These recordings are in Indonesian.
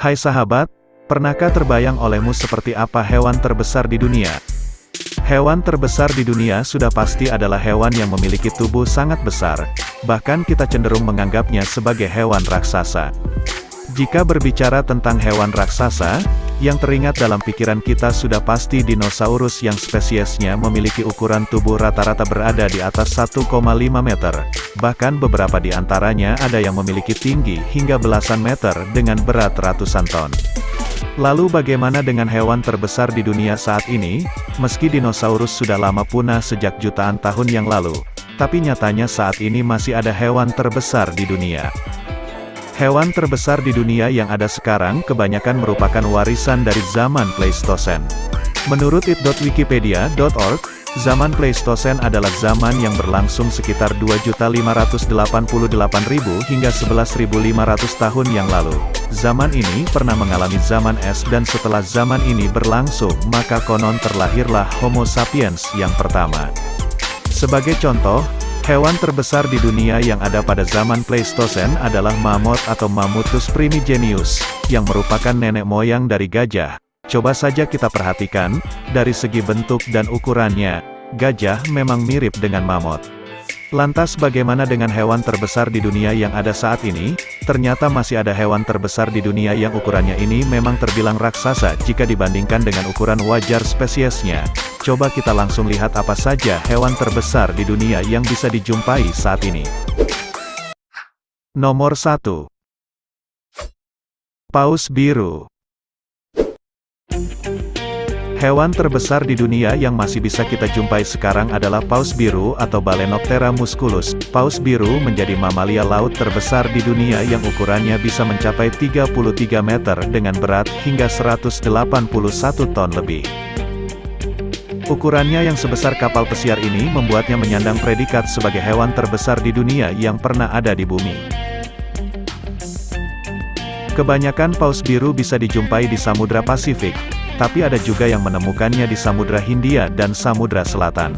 Hai sahabat, pernahkah terbayang olehmu seperti apa hewan terbesar di dunia? Hewan terbesar di dunia sudah pasti adalah hewan yang memiliki tubuh sangat besar, bahkan kita cenderung menganggapnya sebagai hewan raksasa. Jika berbicara tentang hewan raksasa, yang teringat dalam pikiran kita sudah pasti dinosaurus yang spesiesnya memiliki ukuran tubuh rata-rata berada di atas 1,5 meter, bahkan beberapa di antaranya ada yang memiliki tinggi hingga belasan meter dengan berat ratusan ton. Lalu bagaimana dengan hewan terbesar di dunia saat ini? Meski dinosaurus sudah lama punah sejak jutaan tahun yang lalu, tapi nyatanya saat ini masih ada hewan terbesar di dunia. Hewan terbesar di dunia yang ada sekarang kebanyakan merupakan warisan dari zaman Pleistosen. Menurut it.wikipedia.org, zaman Pleistosen adalah zaman yang berlangsung sekitar 2.588.000 hingga 11.500 tahun yang lalu. Zaman ini pernah mengalami zaman es dan setelah zaman ini berlangsung, maka konon terlahirlah Homo sapiens yang pertama. Sebagai contoh, hewan terbesar di dunia yang ada pada zaman Pleistosen adalah mamut atau Mammutus primigenius, yang merupakan nenek moyang dari gajah. Coba saja kita perhatikan, dari segi bentuk dan ukurannya, gajah memang mirip dengan mamut. Lantas bagaimana dengan hewan terbesar di dunia yang ada saat ini? Ternyata masih ada hewan terbesar di dunia yang ukurannya ini memang terbilang raksasa jika dibandingkan dengan ukuran wajar spesiesnya. Coba kita langsung lihat apa saja hewan terbesar di dunia yang bisa dijumpai saat ini. Nomor 1. Paus biru. Hewan terbesar di dunia yang masih bisa kita jumpai sekarang adalah paus biru atau Balaenoptera musculus. Paus biru menjadi mamalia laut terbesar di dunia yang ukurannya bisa mencapai 33 meter dengan berat hingga 181 ton lebih. Ukurannya yang sebesar kapal pesiar ini membuatnya menyandang predikat sebagai hewan terbesar di dunia yang pernah ada di bumi. Kebanyakan paus biru bisa dijumpai di Samudra Pasifik, tapi ada juga yang menemukannya di Samudra Hindia dan Samudra Selatan.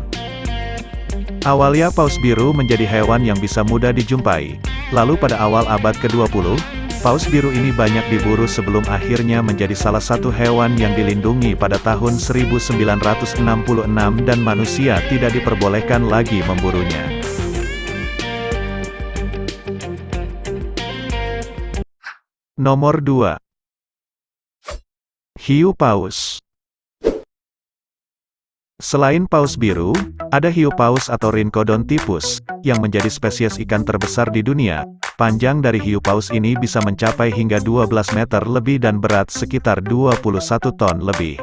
Awalnya paus biru menjadi hewan yang bisa mudah dijumpai, lalu pada awal abad ke-20, paus biru ini banyak diburu sebelum akhirnya menjadi salah satu hewan yang dilindungi pada tahun 1966 dan manusia tidak diperbolehkan lagi memburunya. Nomor 2. Hiu paus. Selain paus biru, ada hiu paus atau Rhincodon typhus, yang menjadi spesies ikan terbesar di dunia. Panjang dari hiu paus ini bisa mencapai hingga 12 meter lebih dan berat sekitar 21 ton lebih.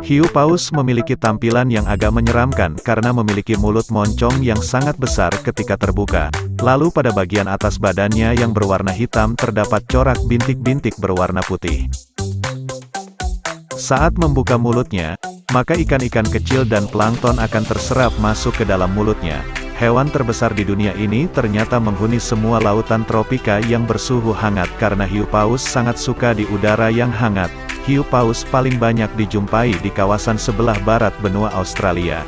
Hiu paus memiliki tampilan yang agak menyeramkan karena memiliki mulut moncong yang sangat besar ketika terbuka. Lalu pada bagian atas badannya yang berwarna hitam terdapat corak bintik-bintik berwarna putih. Saat membuka mulutnya, maka ikan-ikan kecil dan plankton akan terserap masuk ke dalam mulutnya. Hewan terbesar di dunia ini ternyata menghuni semua lautan tropika yang bersuhu hangat karena hiu paus sangat suka di udara yang hangat. Hiu paus paling banyak dijumpai di kawasan sebelah barat benua Australia.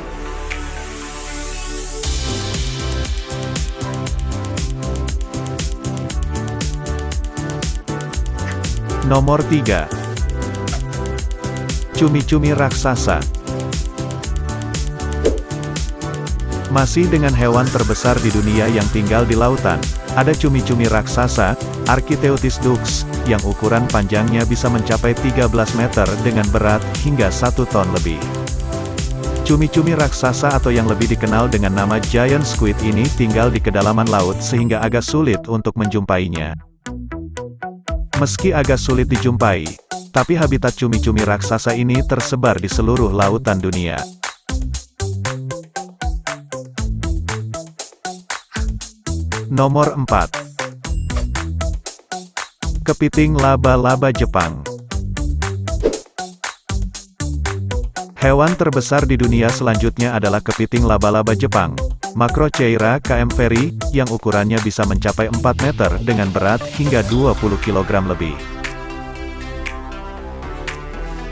Nomor 3. Cumi-cumi raksasa. Masih dengan hewan terbesar di dunia yang tinggal di lautan, ada cumi-cumi raksasa, Architeuthis dux, yang ukuran panjangnya bisa mencapai 13 meter dengan berat hingga 1 ton lebih. Cumi-cumi raksasa atau yang lebih dikenal dengan nama giant squid ini tinggal di kedalaman laut sehingga agak sulit untuk menjumpainya. Meski agak sulit dijumpai, tapi habitat cumi-cumi raksasa ini tersebar di seluruh lautan dunia. Nomor 4. Kepiting laba-laba Jepang. Hewan terbesar di dunia selanjutnya adalah kepiting laba-laba Jepang, Macrocheira kmferi, yang ukurannya bisa mencapai 4 meter dengan berat hingga 20 kg lebih.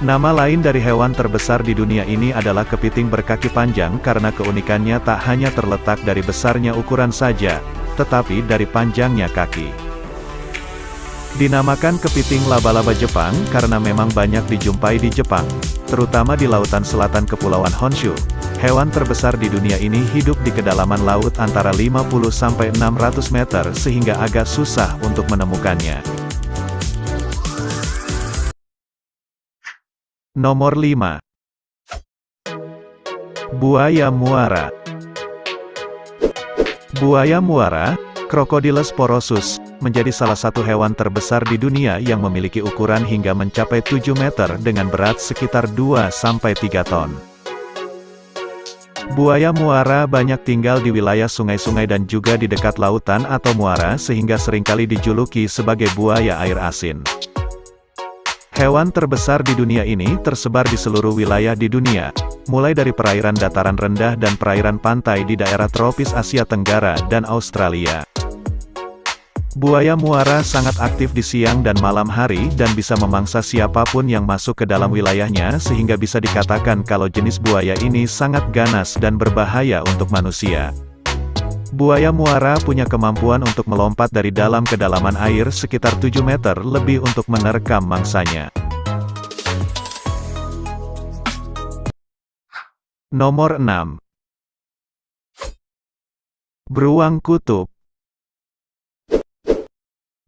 Nama lain dari hewan terbesar di dunia ini adalah kepiting berkaki panjang karena keunikannya tak hanya terletak dari besarnya ukuran saja, tetapi dari panjangnya kaki. Dinamakan kepiting laba-laba Jepang karena memang banyak dijumpai di Jepang, terutama di lautan selatan Kepulauan Honshu. Hewan terbesar di dunia ini hidup di kedalaman laut antara 50-600 meter sehingga agak susah untuk menemukannya. Nomor 5. Buaya muara. Buaya muara, Crocodylus porosus, menjadi salah satu hewan terbesar di dunia yang memiliki ukuran hingga mencapai 7 meter dengan berat sekitar 2-3 ton. Buaya muara banyak tinggal di wilayah sungai-sungai dan juga di dekat lautan atau muara sehingga seringkali dijuluki sebagai buaya air asin. Hewan terbesar di dunia ini tersebar di seluruh wilayah di dunia, mulai dari perairan dataran rendah dan perairan pantai di daerah tropis Asia Tenggara dan Australia. Buaya muara sangat aktif di siang dan malam hari dan bisa memangsa siapapun yang masuk ke dalam wilayahnya sehingga bisa dikatakan kalau jenis buaya ini sangat ganas dan berbahaya untuk manusia. Buaya muara punya kemampuan untuk melompat dari dalam kedalaman air sekitar 7 meter lebih untuk menerkam mangsanya. Nomor 6. Beruang kutub.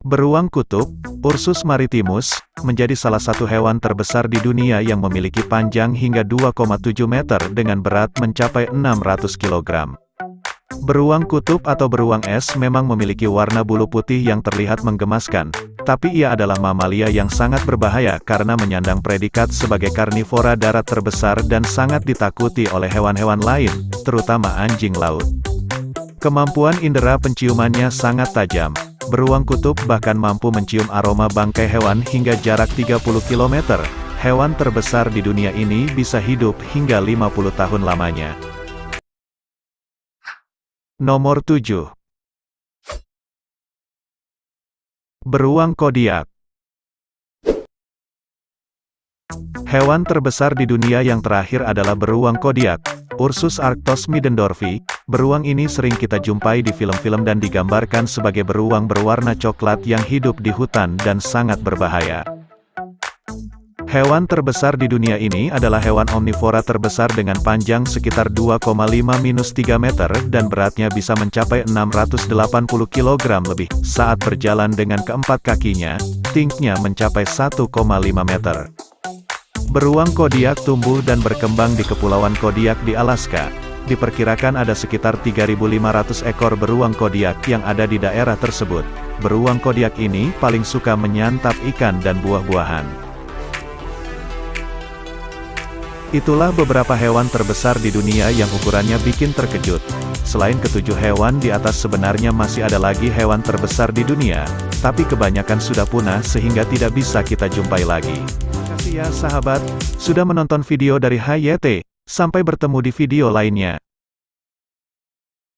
Beruang kutub, Ursus maritimus, menjadi salah satu hewan terbesar di dunia yang memiliki panjang hingga 2,7 meter dengan berat mencapai 600 kg. Beruang kutub atau beruang es memang memiliki warna bulu putih yang terlihat menggemaskan, tapi ia adalah mamalia yang sangat berbahaya karena menyandang predikat sebagai karnivora darat terbesar dan sangat ditakuti oleh hewan-hewan lain, terutama anjing laut. Kemampuan indera penciumannya sangat tajam. Beruang kutub bahkan mampu mencium aroma bangkai hewan hingga jarak 30 km. Hewan terbesar di dunia ini bisa hidup hingga 50 tahun lamanya. Nomor 7. Beruang kodiak. Hewan terbesar di dunia yang terakhir adalah beruang kodiak, Ursus arctos middendorfi. Beruang ini sering kita jumpai di film-film dan digambarkan sebagai beruang berwarna coklat yang hidup di hutan dan sangat berbahaya. Hewan terbesar di dunia ini adalah hewan omnivora terbesar dengan panjang sekitar 2,5-3 meter dan beratnya bisa mencapai 680 kg lebih. Saat berjalan dengan keempat kakinya, tingginya mencapai 1,5 meter. Beruang kodiak tumbuh dan berkembang di Kepulauan Kodiak di Alaska. Diperkirakan ada sekitar 3.500 ekor beruang kodiak yang ada di daerah tersebut. Beruang kodiak ini paling suka menyantap ikan dan buah-buahan. Itulah beberapa hewan terbesar di dunia yang ukurannya bikin terkejut. Selain ketujuh hewan di atas sebenarnya masih ada lagi hewan terbesar di dunia, tapi kebanyakan sudah punah sehingga tidak bisa kita jumpai lagi. Terima kasih ya sahabat, sudah menonton video dari HYT. Sampai bertemu di video lainnya.